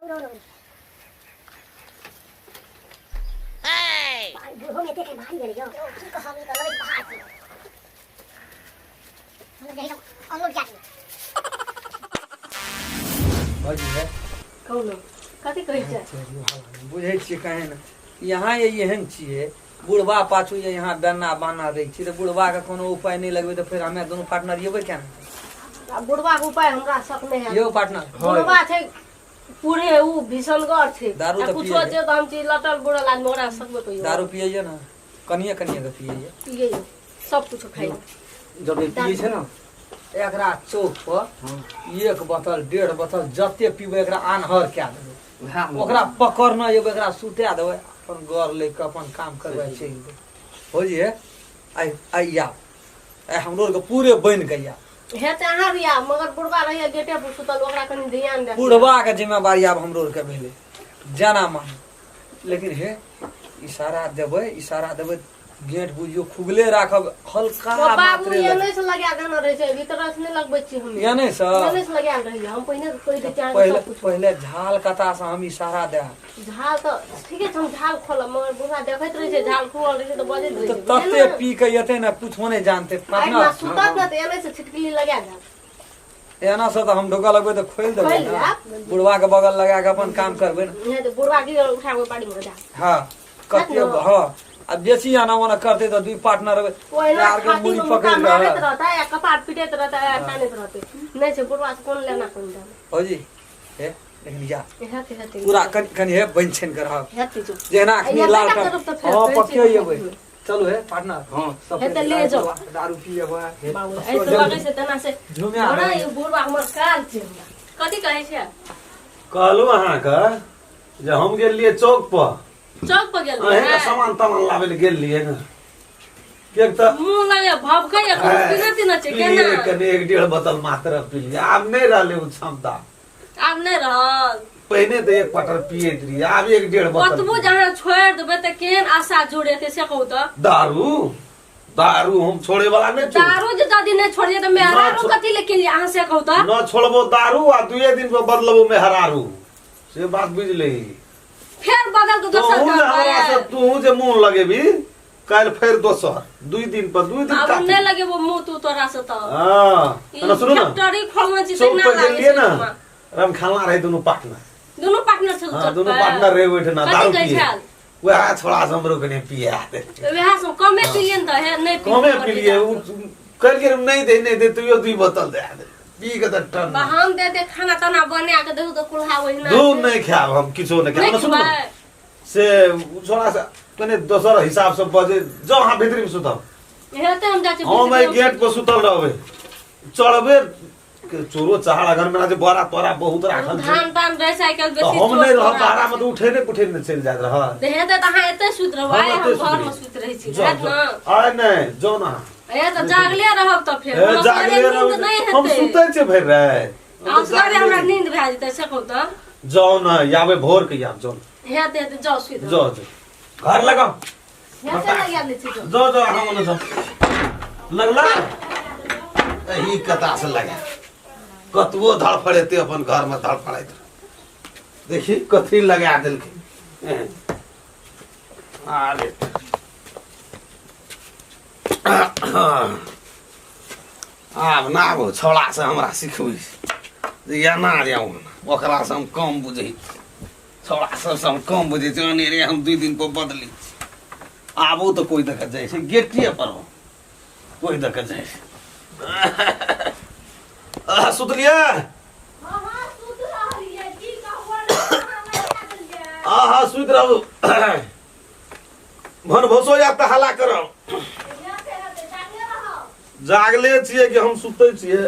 बुझे कहे न यहाँ ये एहन चीज बुढ़वा पाछू ये यहाँ बेना बाना रही थी तो बुढ़वा का कोनो उपाय नहीं लगबे तो फिर हमें दोनों पार्टनर ये क्या ना बुढ़वा के उपाय हमरा सक नहीं है ये पार्टनर बुढ़वा छे पूरे उ भीषणगर छे दारू तो कुछो छे तो हम चीज लटल बुढ़ल आदमी ओकरा सकबे कहियो दारू पिए ना कनिया कनिया के पिए सब कुछ खाई जब पिए छे ना एकरा चौक पर एक बोतल 1.5 बोतल जते पीबे एकरा आनहर क्या देबे ओकरा पकड़ना एगो एकरा सुता देबे अपन घर लेके अपन काम करबे छै हो जे आइया हमरो के पूरे बन गया हे त अहाँ रिया मगर बुढ़वा रहिया गेटे पर सुतल ओकरा कनी ध्यान दे बुढ़वा के जिम्मेवारी अब हमरो के भेले जाना मान लेकिन हे इशारा देबे गेट बुझियो खुगले राखब हल्का बाबू एने से लगा देना रहे छै भीतर से नहीं लगबै छी हम एने से लगा रही हम पहिने कोई दे चार पहले झाल कता से हम इशारा दे झाल तो ठीके हम झाल खोल मगर बुढ़ा देखैत रहे छै झाल खोल रहे तो बजे रहे तते पी के येते ना कुछो नहीं जानते ना सुतत ना एने से छिटकली लगा दे एना से तो हम ढोका लगबे तो खोल देबे ना बुढ़वा के बगल लगा के अपन काम करबे ना ये तो बुढ़वा की उठाबे पाड़ी में जा हां कते हां अब बेसी आना वाना करते तो दुई पार्टनर यार के मुड़ी पकड़ रहता है कपाट पीटत रहता है ताने रहते नहीं से बुढ़वा से कौन लेना कौन जाना हो जी हे लेकिन जा हेते पूरा कन हे बंछन कर हेते जो जेना अखनी लाल कर हां पक्के येबे चलो हे पार्टनर हां सब हेते ले जाओ दारू पिएबे बाबू ऐसे लगे से तना से बड़ा ये बुढ़वा हमर काल छै कथि कहै छै कहलु अहाँ का जे हम गेल लिए चौक पर चौक पर गेल है सामान तमान लावे ले गेल लिए ना एक त मुंह लगे भभकै एक पीने न छै केना कने 1.5 बोतल मात्र पी लिया आब नहीं रहले उ क्षमता आब नहीं रहल पहले तो एक क्वार्टर पिए रही आब 1.5 बोतल कतबो जहां छोड़ देबे त केहन आशा जोड़ेते से कहू त दारू हम छोड़े वाला नहीं दारू जे दादी नहीं छोड़िए त मेहरारू कथि लेके लिए अहाँ से कहू त न छोड़बो दारू आ 2 दिन में बदलबो मेहरारू से बात बुझ ले फिर बदल के दोसर हमरा तू जे मुंह लगेबी काल फिर दोसर 2 दिन पर 2 दिन अब नहीं लगे वो मुंह तू तोरा से त हां ना सुनो ना फैक्ट्री खोलना चाहिए ना लागे ना हम खाना रहे दोनों पार्टनर चल हां दोनों पार्टनर रहे बैठे ना दारू पिए वह छोड़ा हमरो कने पिए आते वह सब कमे पिए न है नहीं कमे पिए कल के नहीं दे तू 2 बोतल दे पी के त टन हम दे खाना तना बना के देहु तो कुल्हा वही ना दूध नहीं खाब हम किछो नहीं खाब सुन से छोड़ा से कने दोसर हिसाब से बजे जो हां भीतर में सुतब हेते हम जाचे हम गेट पर सुतल रहबे चढ़बे चोरो चहाड़ा घर में ना जे बड़ा तोरा बहुत राखल छै धान तान रह साइकिल बेसी हम नहीं रह बारा में तो उठे नहीं चल जात रह हेते त हां एते सुत रहबा हम घर में सुत रही छी ना आय नहीं जो ना ए त जागले रहब त फिर जागले रहब हम सुतै छै भर रहे असगरे हमरा नींद भ जाते से कहू त जाओ ना याबे भोर के याब जाओ हेते जाओ सुत जाओ घर लगाओ हेते लगा ले छी जो हम न लगला यही कता से लगा कतवो धड़ फड़ेते अपन घर में धड़ फड़ाइत देखी कथी लगा देलके अरे आब ना वो छोड़ा से हमरा सिखबै या ना जाऊ ओकरा से हम कम बुझै छोड़ा से हम कम बुझै जाने रे हम 2 दिन पर बदली आबो तो कोई देख जाए छै गेटिए पर कोई देख जाए सुतलिए हां सुत रहलिए की कहू हां सुत रहू भन भोसो या त हल्ला करो जागले छिए कि हम सुतै छिए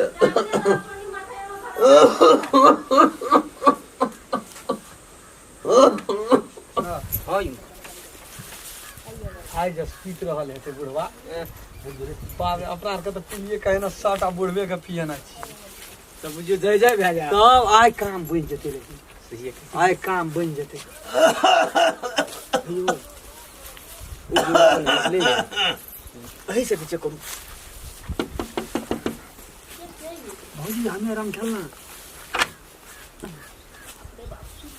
आई जस पीत रहल हेते बुढ़वा बाप अपना के तो पिए कहे ना 60 बुढ़वे के पिए ना छी तो बुझियो जय जय भए जाए तब आइ काम बन जेते लेकिन आइ काम बन जेते यही से पीछे करू भौजी हमें रंग खेलना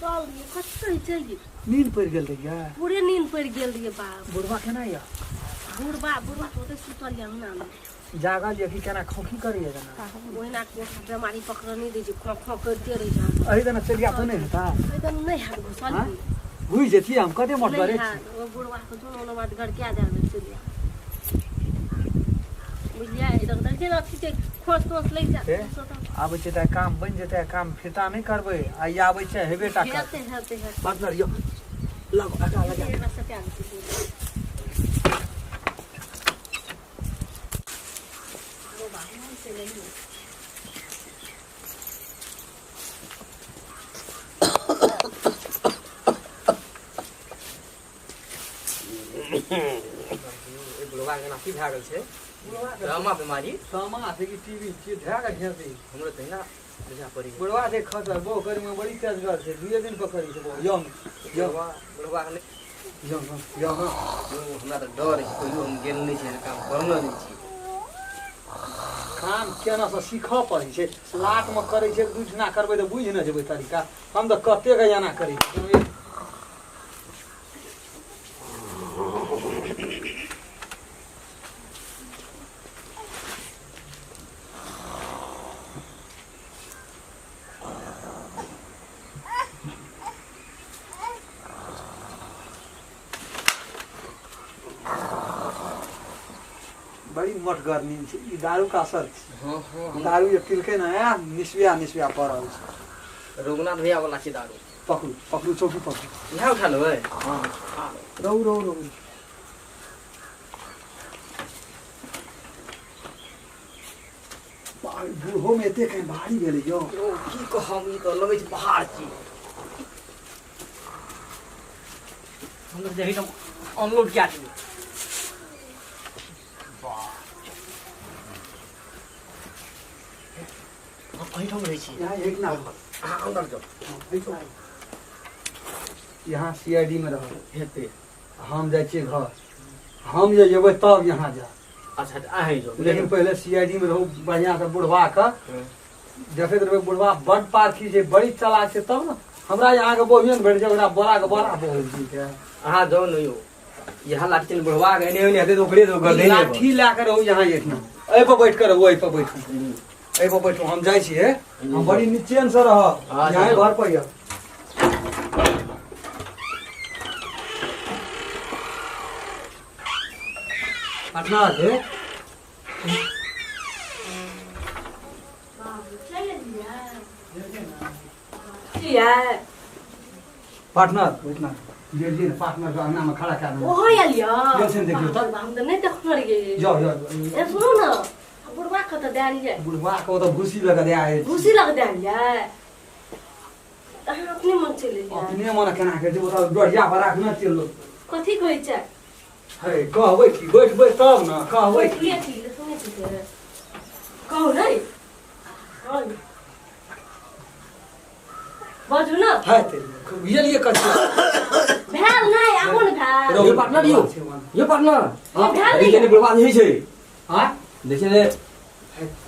सुतल रहिए कतई चाहिए नींद पड़ गेल रहिए पूरे नींद पड़ गेल रहिए बाप बुढ़वा केना या बुढ़वा तो सुतल या ना जागल या कि केना खोखी करिए जना ओहिना को बीमारी पकड़ नहीं दे खो खो करते रह जा अही जना चलिया तो नहीं होता एकदम नहीं हाथ घुसल हुई जेती हम कदे मत करे वो बुढ़वा को जो ना बात घर क्या जा चलिया बुझलिया इधर उधर के अच्छी से खोस तोस ले जा आबै छै त काम बन जेतै काम फिता नहीं करबै आई आबै छै हेबे टा कर हेते पार्टनर यो लगो आका लगा बुढ़वा के नाती भए गेल छै रामा बीमारी सामा से की टीवी के ढाका घेर दे हमरो तहिना बुझा पड़ी बुढ़वा से खतर बो कर में बड़ी तेजगर छै दुए दिन पकड़ी छै बो यम बुढ़वा के यम हमरा तऽ डर है कहियो हम गेल नहीं छै काम करना नहीं छी काम केना से सीखऽ पड़ै छै लाट में करै छै दू ठना करबै तऽ बुझ न जेबै तरीका हम तऽ कते के जाना करै छी बड़ी मटगर नींद छै ई दारू का असर छै दारू ये पिलकै ना है निस्विया पड़ल छै रघुनाथ भैया वाला छै दारू पकड़ू चौकी पकड़ू यहाँ उठा लेबै हाँ रहू बूढ़ो में एते कहीं भारी भेलै यौ की कहब ई तऽ लगै छै पहाड़ छी हम तऽ एकदम अनलोड कए देबै हम रहै छी यहाँ एक ना अहाँ अंदर जाउ यहाँ सीआईडी में रह हेतै हम जाइ छियै घर हम जे जेबै तब यहाँ जा अच्छा अहाँ जाउ लेकिन पहले सीआईडी में रहू बढ़िया से बुढ़वा के देखैत रहबै बुढ़वा बड़ पारखी छै बड़ी चालाक छै तब ने हमरा यहाँ के बोहिए ने भेट जाए ओकरा बड़ा के बड़ा बोल छै अहाँ जाउ ने यौ यहाँ लाठी चल बुढ़वा के एने हेतै तऽ ओकरे तो कर दे लाठी लए के रहू यहाँ एक ना एहि पर बैठ कर रहू एहि पर बैठू हम जाइ छियै हम बड़ी निश्चैन से रहब यहाँ घर पर यऽ पटना छै पार्टनर जी पार्टनर के अंगना में खड़ा कर दो ओहो आलिया जैसे देखियो त हम त नहीं देख रहिए जाओ ए सुनो न बुढ़वा के त देलिए बुढ़वा को तो घुसी लगा दे आए घुसी लग देलिए अहाँ अपने मन चले अपने मन केना के जे बताओ डढ़िया बराक न चलो कथी कहै छै हे कहबै की बैठबै तब न कहबै की ठीक सुनै छी कहू नहीं बाजू ना है तेरी बुझलिए कथी भेल नहीं अपन भेल ये पार्टनर ये पार्टनर हां भेल देखिए ने बुढ़वा नहीं छै हां देखिए ने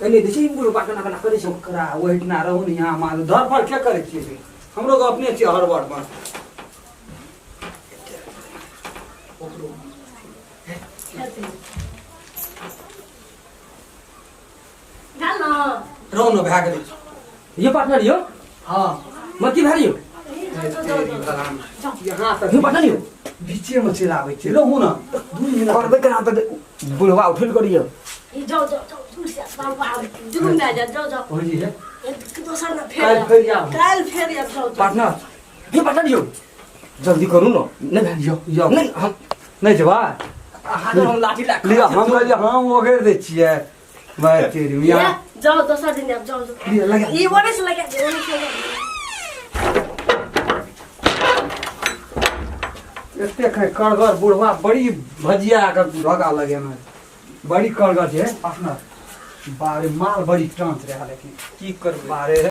एने देखिए बुढ़वा केना केना करै छै ओकरा ओहिठना रहू न यहाँ मार धर पर के करै छियै हमरो के अपने छियै हरबड़ में भेल ना रहू न भए गेलै ये पार्टनर यो हां मत की भारी यो यहाँ तक ये पार्टनर यो बीचे में चिल्लाबै छै रहू न 2 मिनट और बेकरा त बुढ़वा उठल करियो ए जाओ दूर से बाबा जुगुन ना जाओ हो जी है दोसर ना काल फेर या काल फेर या जाओ पार्टनर ये पार्टनर यो जल्दी करू न नहीं भाई यो नहीं हम नहीं जेबा अहाँ हम लाठी ला लिया हम कहलिए हम ओघेर दै छियै भाई तेरी यहाँ जाओ दोसर दिन आप जाओ लिया लगा ये ओने से लगा दे ओने से एते कड़गर बुढ़वा बड़ी भजिया के भगा लगे में बड़ी कड़गर छै पार्टनर बारे माल बड़ी टांच रहा लेकिन की कर बारे